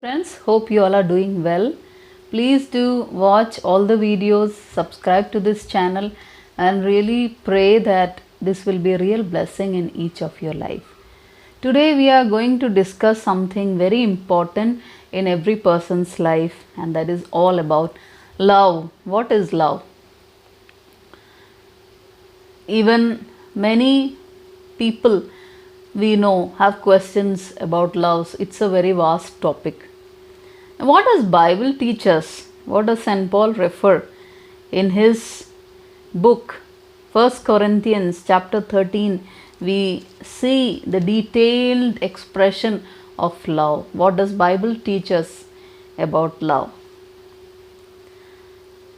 Friends, hope you all are doing well. Please do watch all the videos, subscribe to this channel, and really pray that this will be a real blessing in each of your life. Today, we are going to discuss something very important in every person's life, and that is all about love. What is love? Even many people we know have questions about love. It's a very vast topic. What does Bible teach us? What does St. Paul refer in his book 1 Corinthians chapter 13? We see the detailed expression of love. What does Bible teach us about love?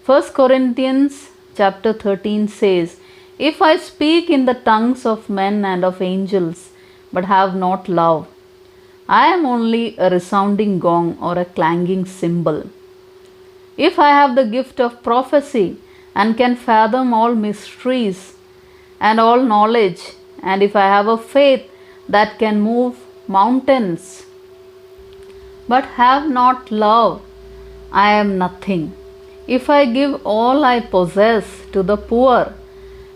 1 Corinthians chapter 13 says, "If I speak in the tongues of men and of angels, but have not love, I am only a resounding gong or a clanging cymbal. If I have the gift of prophecy and can fathom all mysteries and all knowledge, and if I have a faith that can move mountains, but have not love, I am nothing. If I give all I possess to the poor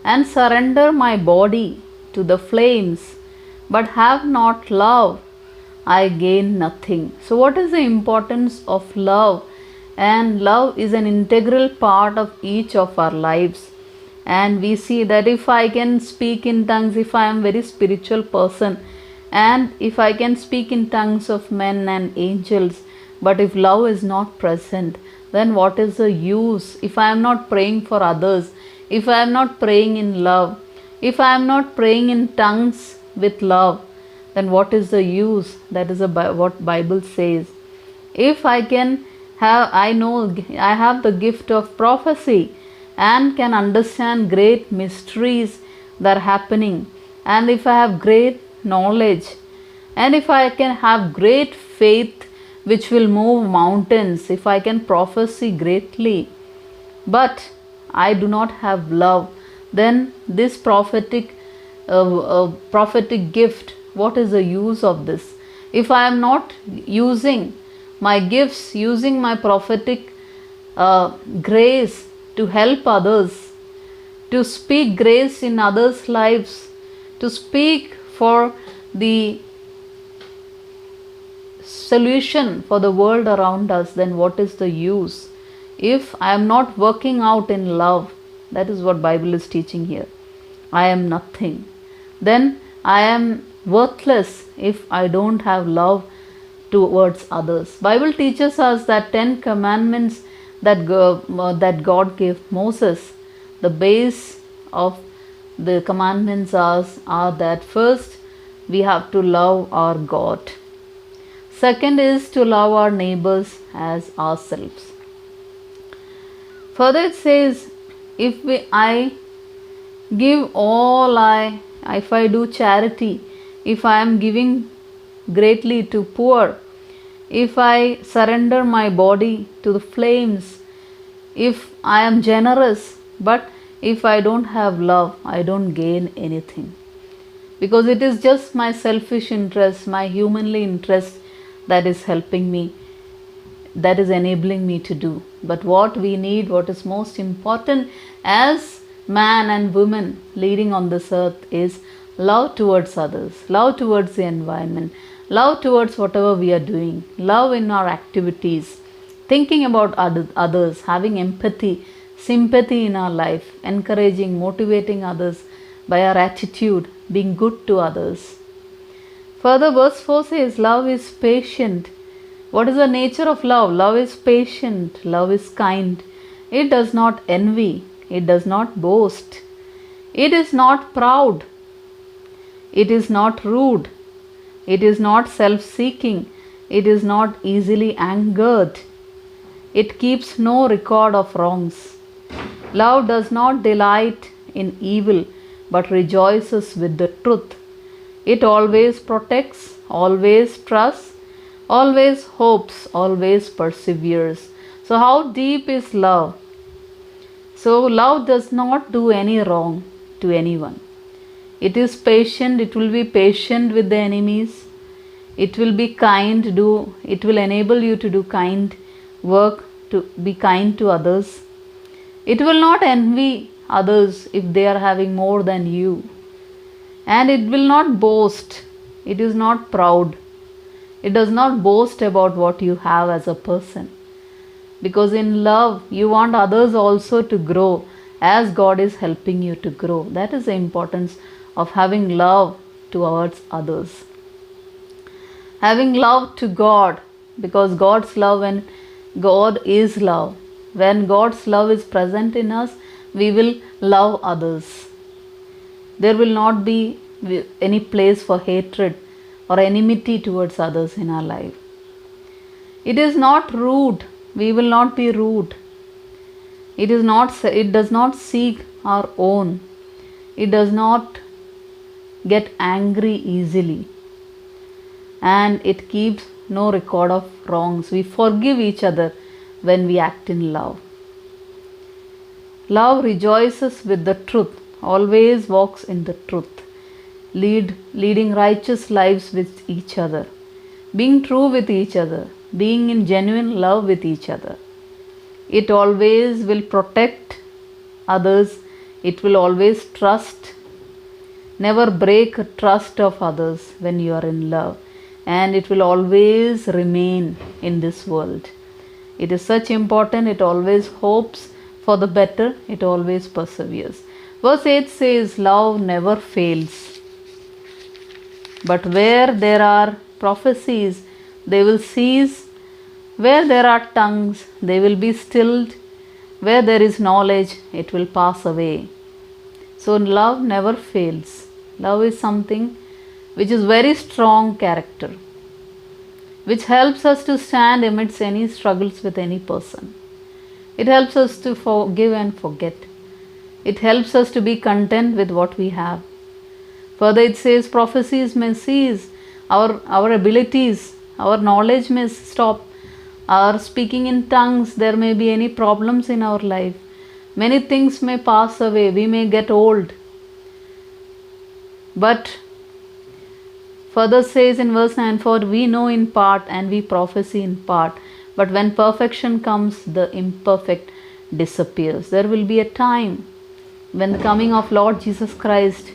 and surrender my body to the flames, but have not love, I gain nothing." So, what is the importance of love? And love is an integral part of each of our lives. And we see that if I can speak in tongues, if I am very spiritual person, and if I can speak in tongues of men and angels, but if love is not present, then what is the use? If I am not praying for others, if I am not praying in love, if I am not praying in tongues with love, then what is the use? That is what Bible says. If I can have, I know I have the gift of prophecy and can understand great mysteries that are happening, and if I have great knowledge, and if I can have great faith which will move mountains, if I can prophesy greatly, but I do not have love, then this prophetic gift, what is the use of this? If I am not using my gifts, using my prophetic grace to help others, to speak grace in others' lives, to speak for the solution for the world around us, then what is the use? If I am not working out in love, that is what Bible is teaching here. I am nothing. Then I am worthless if I don't have love towards others. Bible teaches us that 10 commandments that God gave Moses, the base of the commandments are that first we have to love our God. Second is to love our neighbors as ourselves. Further it says, I give all if I do charity, if I am giving greatly to poor, if I surrender my body to the flames, if I am generous, but if I don't have love, I don't gain anything. Because it is just my selfish interest, my humanly interest that is helping me, that is enabling me to do. But what we need, what is most important as man and woman leading on this earth, is love towards others, love towards the environment, love towards whatever we are doing, love in our activities, thinking about others, having empathy, sympathy in our life, encouraging, motivating others by our attitude, being good to others. Further, verse 4 says, love is patient. What is the nature of love? Love is patient, love is kind. It does not envy, it does not boast, it is not proud, it is not rude, it is not self-seeking, it is not easily angered, it keeps no record of wrongs. Love does not delight in evil, but rejoices with the truth. It always protects, always trusts, always hopes, always perseveres. So, how deep is love? So, love does not do any wrong to anyone. It is patient, it will be patient with the enemies. It will be kind, it will enable you to do kind work, to be kind to others. It will not envy others if they are having more than you. And it will not boast. It is not proud. It does not boast about what you have as a person. Because in love, you want others also to grow as God is helping you to grow. That is the importance of having love towards others. Having love to God, because God's love, and God is love. When God's love is present in us, we will love others. There will not be any place for hatred or enmity towards others in our life. It is not rude. We will not be rude. It does not seek our own. It does not get angry easily. And it keeps no record of wrongs. We forgive each other when we act in love. Love rejoices with the truth, always walks in the truth, leading righteous lives with each other, being true with each other, being in genuine love with each other. It always will protect others. It will always trust. Never break trust of others when you are in love. And it will always remain in this world. It is such important. It always hopes for the better. It always perseveres. Verse 8 says, love never fails. But where there are prophecies, they will cease. Where there are tongues, they will be stilled. Where there is knowledge, it will pass away. So love never fails. Love is something which is very strong character, which helps us to stand amidst any struggles with any person. It helps us to forgive and forget. It helps us to be content with what we have. Further it says prophecies may cease, our abilities, our knowledge may stop, our speaking in tongues, there may be any problems in our life. Many things may pass away, we may get old. But further says in verse 9, for we know in part and we prophesy in part. But when perfection comes, the imperfect disappears. There will be a time when the coming of Lord Jesus Christ,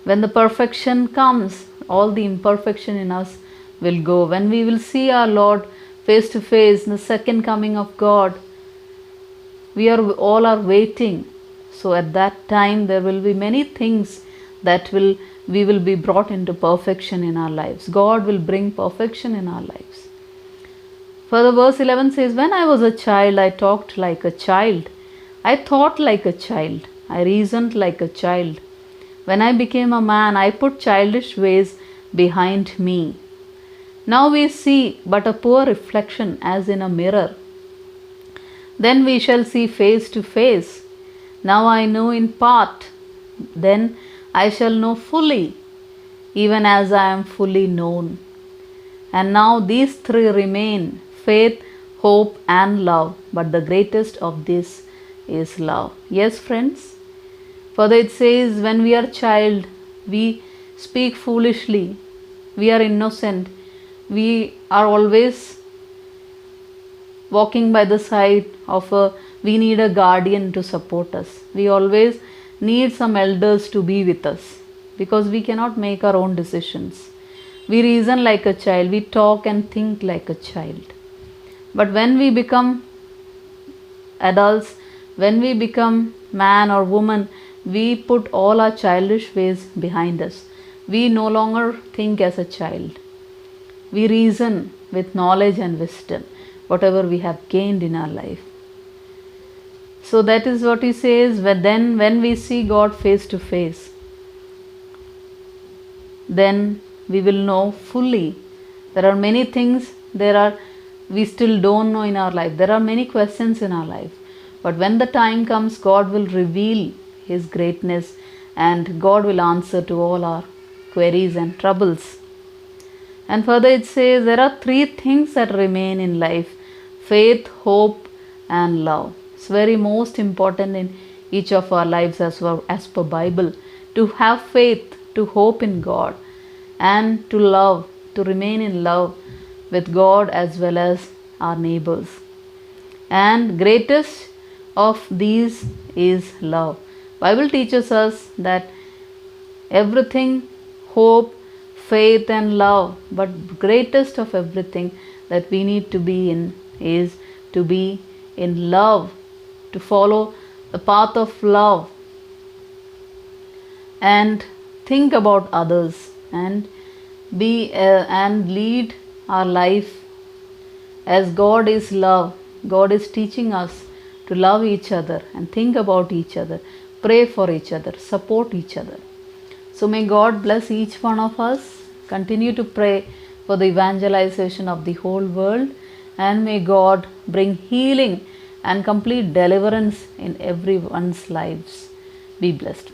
when the perfection comes, all the imperfection in us will go. When we will see our Lord face to face, the second coming of God, we all are waiting. So at that time there will be many things that we will be brought into perfection in our lives. God will bring perfection in our lives. Further verse 11 says, when I was a child, I talked like a child. I thought like a child. I reasoned like a child. When I became a man, I put childish ways behind me. Now we see but a poor reflection as in a mirror. Then we shall see face to face. Now I know in part. Then I shall know fully, even as I am fully known. And now these three remain, faith, hope, and love. But the greatest of this is love. Yes, friends. Further it says, when we are child, we speak foolishly. We are innocent. We are always walking by the side of we need a guardian to support us. We always need some elders to be with us because we cannot make our own decisions. We reason like a child. We talk and think like a child. But when we become adults, when we become man or woman, we put all our childish ways behind us. We no longer think as a child. We reason with knowledge and wisdom, whatever we have gained in our life. So that is what he says, then when we see God face to face, then we will know fully. There are many things we still don't know in our life. There are many questions in our life. But when the time comes, God will reveal His greatness and God will answer to all our queries and troubles. And further it says there are three things that remain in life: faith, hope, and love. It's very most important in each of our lives as per Bible, to have faith, to hope in God, and to love to remain in love with God as well as our neighbors. And greatest of these is love. Bible teaches us that everything, hope, faith and love, but greatest of everything that we need to be in is to be in love, to follow the path of love and think about others and be and lead our life as God is love. God is teaching us to love each other and think about each other, pray for each other, support each other. So may God bless each one of us. Continue to pray for the evangelization of the whole world, and may God bring healing and complete deliverance in everyone's lives. Be blessed.